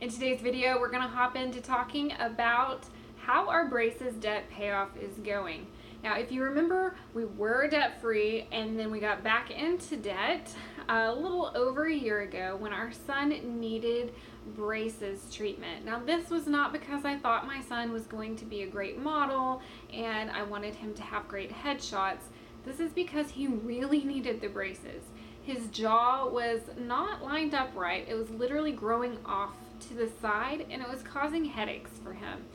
In today's video, we're going to hop into talking about how our braces debt payoff is going. Now, if you remember, we were debt-free and then we got back into debt a little over a year ago when our son needed braces treatment. Now, this was not because I thought my son was going to be a great model and I wanted him to have great headshots. This is because he really needed the braces. His jaw was not lined up right. It was literally growing off to the side and it was causing headaches for him.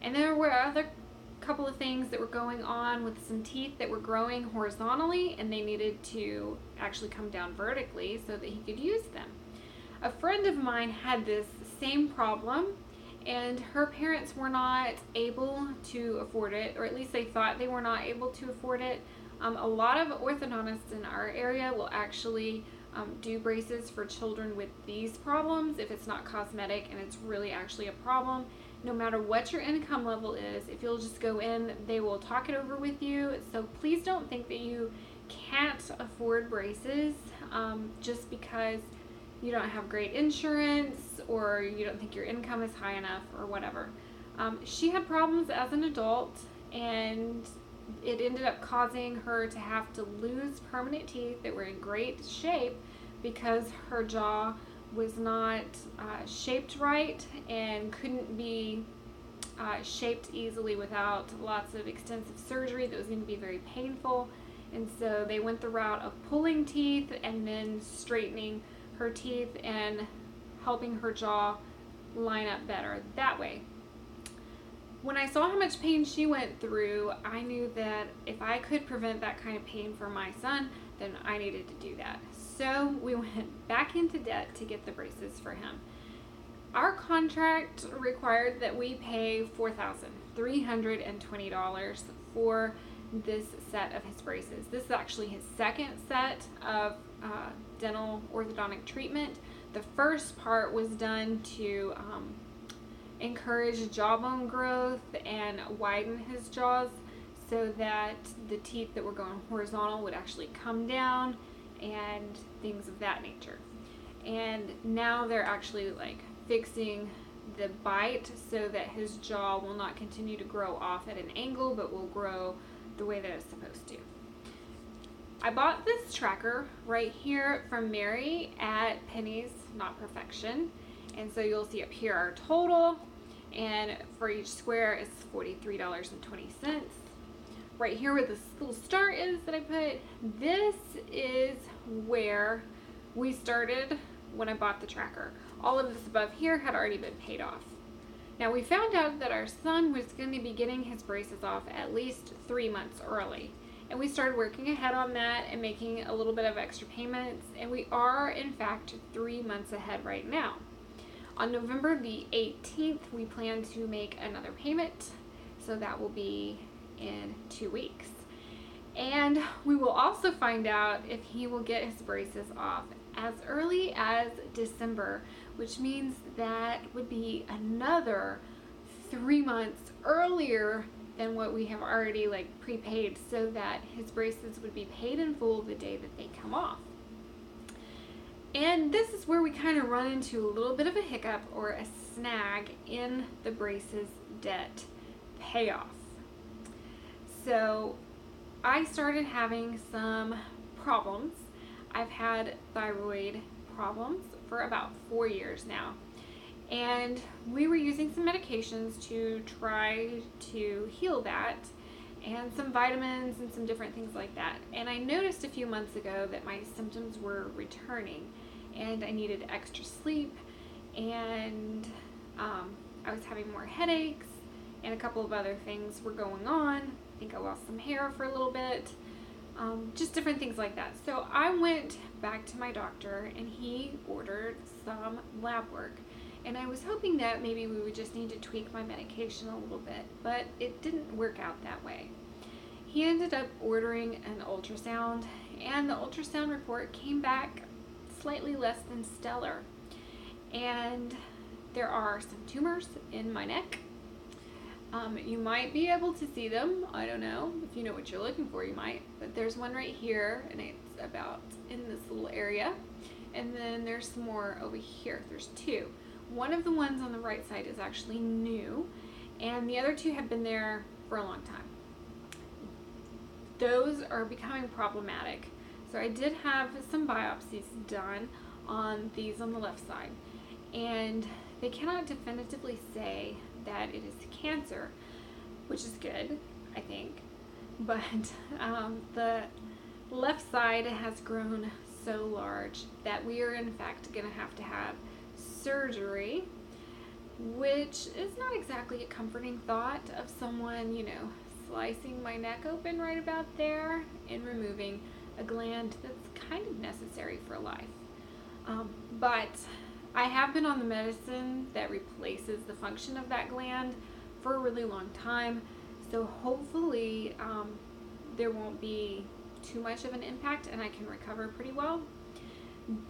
And there were other couple of things that were going on with some teeth that were growing horizontally and they needed to actually come down vertically so that he could use them. A friend of mine had this same problem and her parents were not able to afford it, or at least they thought they were not able to afford it. A lot of orthodontists in our area will actually do braces for children with these problems if it's not cosmetic and it's really actually a problem. No matter what your income level is, if you'll just go in, they will talk it over with you. So please don't think that you can't afford braces just because you don't have great insurance or you don't think your income is high enough or whatever. She had problems as an adult and it ended up causing her to have to lose permanent teeth that were in great shape because her jaw was not shaped right and couldn't be shaped easily without lots of extensive surgery that was going to be very painful. And so they went the route of pulling teeth and then straightening her teeth and helping her jaw line up better that way. When I saw how much pain she went through, I knew that if I could prevent that kind of pain for my son, then I needed to do that. So we went back into debt to get the braces for him. Our contract required that we pay $4,320 for this set of his braces. This is actually his second set of dental orthodontic treatment. The first part was done to encourage jawbone growth and widen his jaws so that the teeth that were going horizontal would actually come down and things of that nature. And now they're actually like fixing the bite so that his jaw will not continue to grow off at an angle but will grow the way that it's supposed to. I bought this tracker right here from Mary at Penny's Not Perfection. And so you'll see up here our total, and for each square is $43.20. Right here where this little star is that I put, this is where we started when I bought the tracker. All of this above here had already been paid off. Now we found out that our son was going to be getting his braces off at least 3 months early. And we started working ahead on that and making a little bit of extra payments, and we are in fact 3 months ahead right now. On November the 18th, we plan to make another payment, so that will be in 2 weeks. And we will also find out if he will get his braces off as early as December, which means that would be another 3 months earlier than what we have already prepaid, so that his braces would be paid in full the day that they come off. And this is where we kind of run into a little bit of a hiccup or a snag in the braces debt payoff. So I started having some problems. I've had thyroid problems for about 4 years now. And we were using some medications to try to heal that, and some vitamins and some different things like that. And I noticed a few months ago that my symptoms were returning and I needed extra sleep, and I was having more headaches and a couple of other things were going on. I think I lost some hair for a little bit, just different things like that. So I went back to my doctor and he ordered some lab work. And I was hoping that maybe we would just need to tweak my medication a little bit, but it didn't work out that way. He ended up ordering an ultrasound, and the ultrasound report came back slightly less than stellar. And there are some tumors in my neck. You might be able to see them. I don't know. If you know what you're looking for, you might. But there's one right here, and it's about in this little area. And then there's some more over here. There's two. one of the ones on the right side is actually new, and the other two have been there for a long time. Those are becoming problematic. So I did have some biopsies done on these on the left side, and they cannot definitively say that it is cancer, which is good, I think. But the left side has grown so large that we are in fact going to have surgery, which is not exactly a comforting thought of someone, slicing my neck open right about there and removing a gland that's kind of necessary for life. But I have been on the medicine that replaces the function of that gland for a really long time, so hopefully there won't be too much of an impact and I can recover pretty well.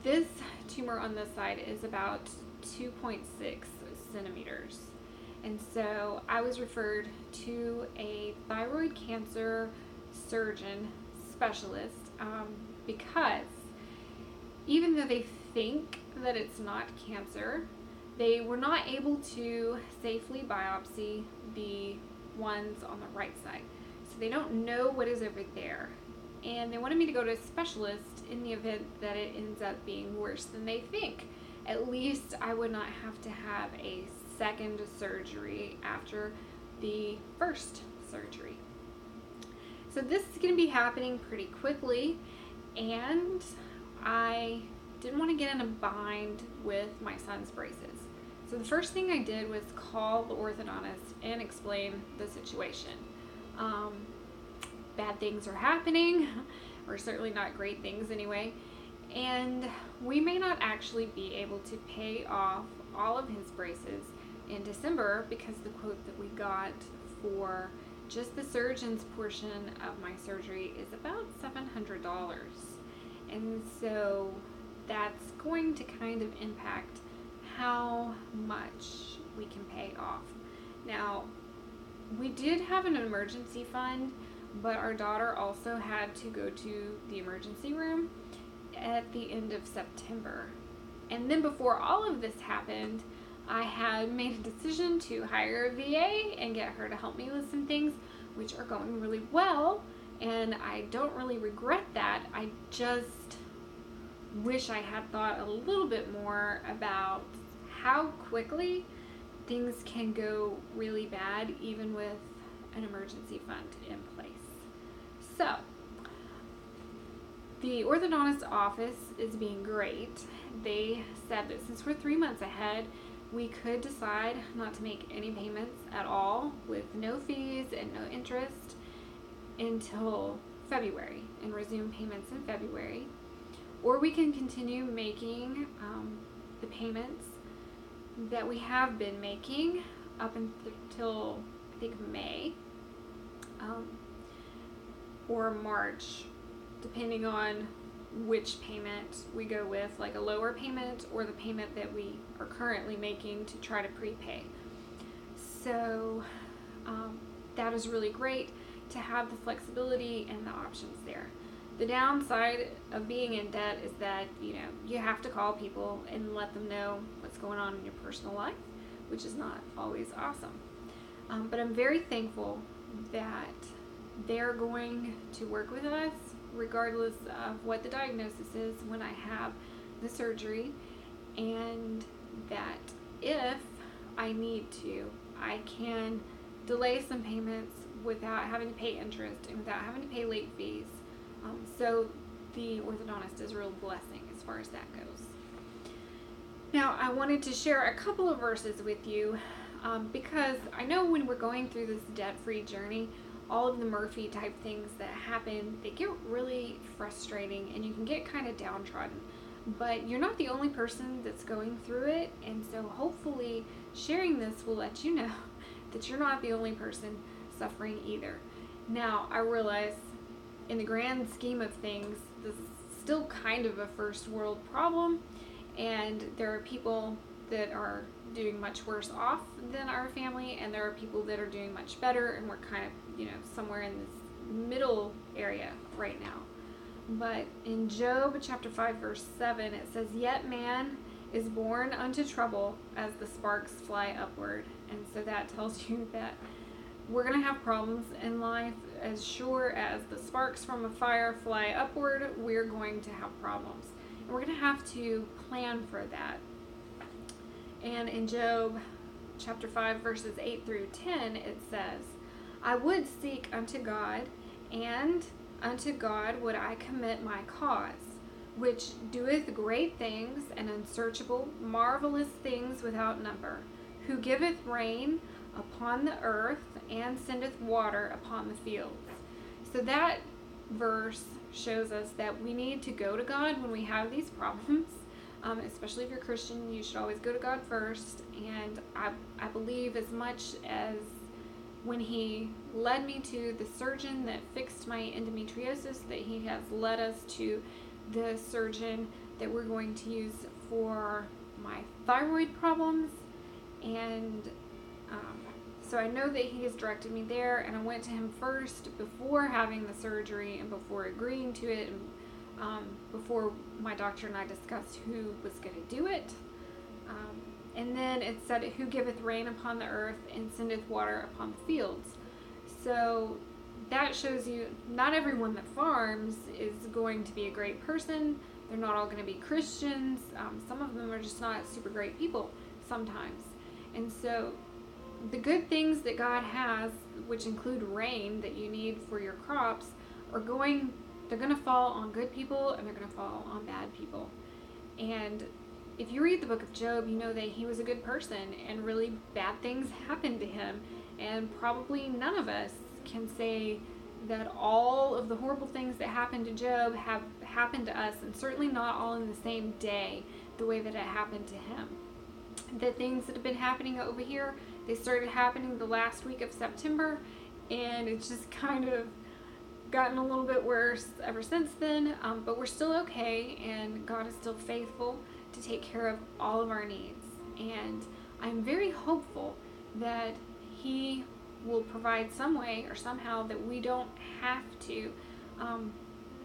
This tumor on this side is about 2.6 centimeters. And so I was referred to a thyroid cancer surgeon specialist because even though they think that it's not cancer, they were not able to safely biopsy the ones on the right side. So they don't know what is over there. And they wanted me to go to a specialist in the event that it ends up being worse than they think. At least I would not have to have a second surgery after the first surgery. So this is going to be happening pretty quickly, and I didn't want to get in a bind with my son's braces. So the first thing I did was call the orthodontist and explain the situation. Bad things are happening, or certainly not great things anyway, and we may not actually be able to pay off all of his braces in December because the quote that we got for just the surgeon's portion of my surgery is about $700. And so that's going to kind of impact how much we can pay off. Now, we did have an emergency fund, but our daughter also had to go to the emergency room at the end of September. And then before all of this happened, I had made a decision to hire a VA and get her to help me with some things, which are going really well, and I don't really regret that. I just wish I had thought a little bit more about how quickly things can go really bad even with an emergency fund in place. So, the orthodontist office is being great. They said that since we're 3 months ahead, we could decide not to make any payments at all with no fees and no interest until February and resume payments in February. Or we can continue making the payments that we have been making up until I think May or March, depending on which payment we go with, like a lower payment or the payment that we are currently making to try to prepay. So that is really great to have the flexibility and the options there. The downside of being in debt is that you have to call people and let them know what's going on in your personal life, which is not always awesome. But I'm very thankful that they're going to work with us regardless of what the diagnosis is when I have the surgery, and that if I need to, I can delay some payments without having to pay interest and without having to pay late fees. So the orthodontist is a real blessing as far as that goes. Now, I wanted to share a couple of verses with you because I know when we're going through this debt-free journey, all of the Murphy type things that happen, they get really frustrating and you can get kind of downtrodden. But you're not the only person that's going through it, and so hopefully sharing this will let you know that you're not the only person suffering either. Now, I realize in the grand scheme of things, this is still kind of a first world problem, and there are people that are doing much worse off than our family, and there are people that are doing much better, and we're kind of, somewhere in this middle area right now. But in Job chapter 5 verse 7, it says, "Yet man is born unto trouble as the sparks fly upward. And so that tells you that we're going to have problems in life. As sure as the sparks from a fire fly upward, we're going to have problems. And we're going to have to plan for that. And in Job chapter 5, verses 8 through 10, it says, I would seek unto God, and unto God would I commit my cause, which doeth great things and unsearchable, marvelous things without number, who giveth rain upon the earth and sendeth water upon the fields. So that verse shows us that we need to go to God when we have these problems. Especially if you're Christian, you should always go to God first. And I believe as much as when he led me to the surgeon that fixed my endometriosis, that he has led us to the surgeon that we're going to use for my thyroid problems. And so I know that he has directed me there, and I went to him first before having the surgery and before agreeing to it, and before my doctor and I discussed who was going to do it. And then it said, who giveth rain upon the earth and sendeth water upon the fields. So that shows you not everyone that farms is going to be a great person. They're not all going to be Christians. Some of them are just not super great people sometimes. And so the good things that God has, which include rain that you need for your crops, they're going to fall on good people and they're going to fall on bad people. And if you read the book of Job, you know that he was a good person and really bad things happened to him. And probably none of us can say that all of the horrible things that happened to Job have happened to us, and certainly not all in the same day, the way that it happened to him. The things that have been happening over here, they started happening the last week of September, and it's just kind of gotten a little bit worse ever since then, but we're still okay, and God is still faithful to take care of all of our needs. And I'm very hopeful that he will provide some way or somehow that we don't have to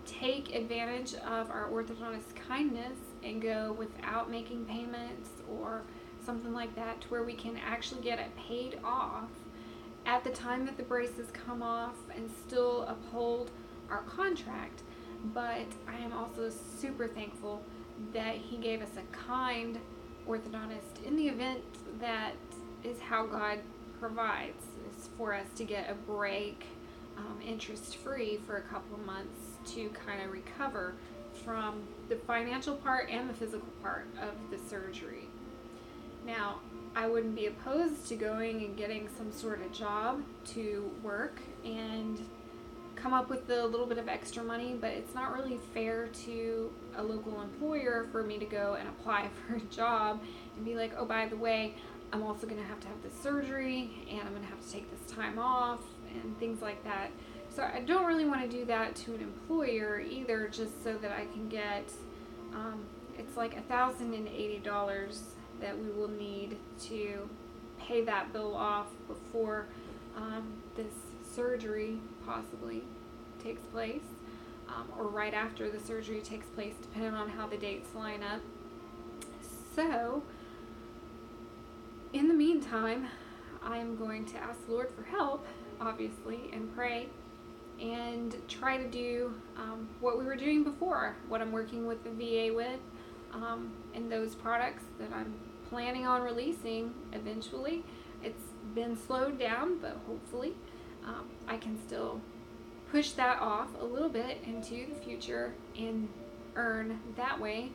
take advantage of our orthodontist kindness and go without making payments or something like that, to where we can actually get it paid off at the time that the braces come off and still uphold our contract. But I am also super thankful that he gave us a kind orthodontist in the event that is how God provides, is for us to get a break, interest-free for a couple of months to kind of recover from the financial part and the physical part of the surgery. Now, I wouldn't be opposed to going and getting some sort of job to work and come up with a little bit of extra money, but it's not really fair to a local employer for me to go and apply for a job and be like, oh, by the way, I'm also going to have this surgery and I'm going to have to take this time off and things like that. So I don't really want to do that to an employer either, just so that I can get, it's like $1,080 that we will need to pay that bill off before this surgery possibly takes place, or right after the surgery takes place, depending on how the dates line up. So in the meantime, I'm going to ask the Lord for help, obviously, and pray and try to do what we were doing before, what I'm working with the VA with, and those products that I'm planning on releasing eventually. It's been slowed down, but hopefully I can still push that off a little bit into the future and earn that way.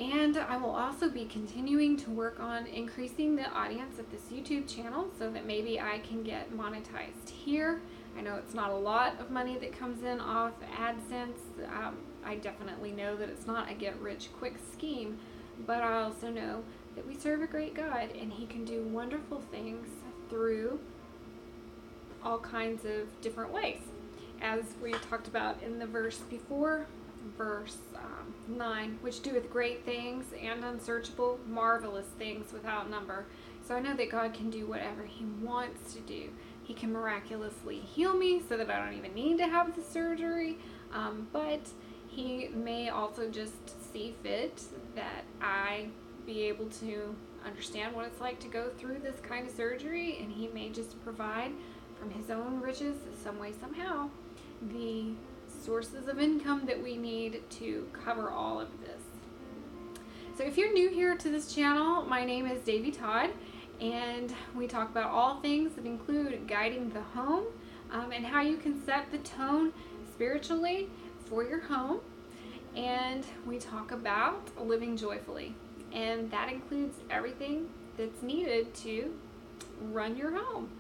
And I will also be continuing to work on increasing the audience of this YouTube channel so that maybe I can get monetized here. I know it's not a lot of money that comes in off AdSense. I definitely know that it's not a get-rich-quick scheme, but I also know that we serve a great God, and He can do wonderful things through all kinds of different ways. As we talked about in the verse before, verse 9, which doeth great things and unsearchable, marvelous things without number. So I know that God can do whatever He wants to do. He can miraculously heal me so that I don't even need to have the surgery, but He may also just see fit that I be able to understand what it's like to go through this kind of surgery, and he may just provide from his own riches, some way, somehow, the sources of income that we need to cover all of this. So if you're new here to this channel, my name is Davy Todd, and we talk about all things that include guiding the home and how you can set the tone spiritually for your home. And we talk about living joyfully, and that includes everything that's needed to run your home.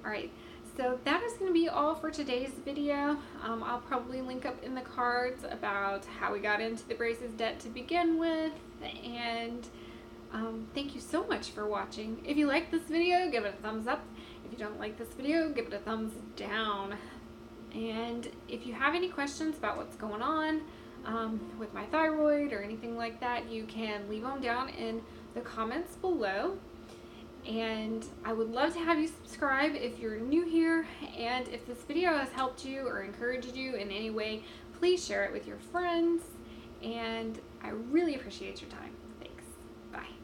All right, so that is going to be all for today's video. I'll probably link up in the cards about how we got into the braces debt to begin with, and thank you so much for watching. If you like this video, give it a thumbs up. If you don't like this video, give it a thumbs down. And if you have any questions about what's going on with my thyroid or anything like that, you can leave them down in the comments below. And I would love to have you subscribe if you're new here, and if this video has helped you or encouraged you in any way, please share it with your friends, and I really appreciate your time. Thanks. Bye.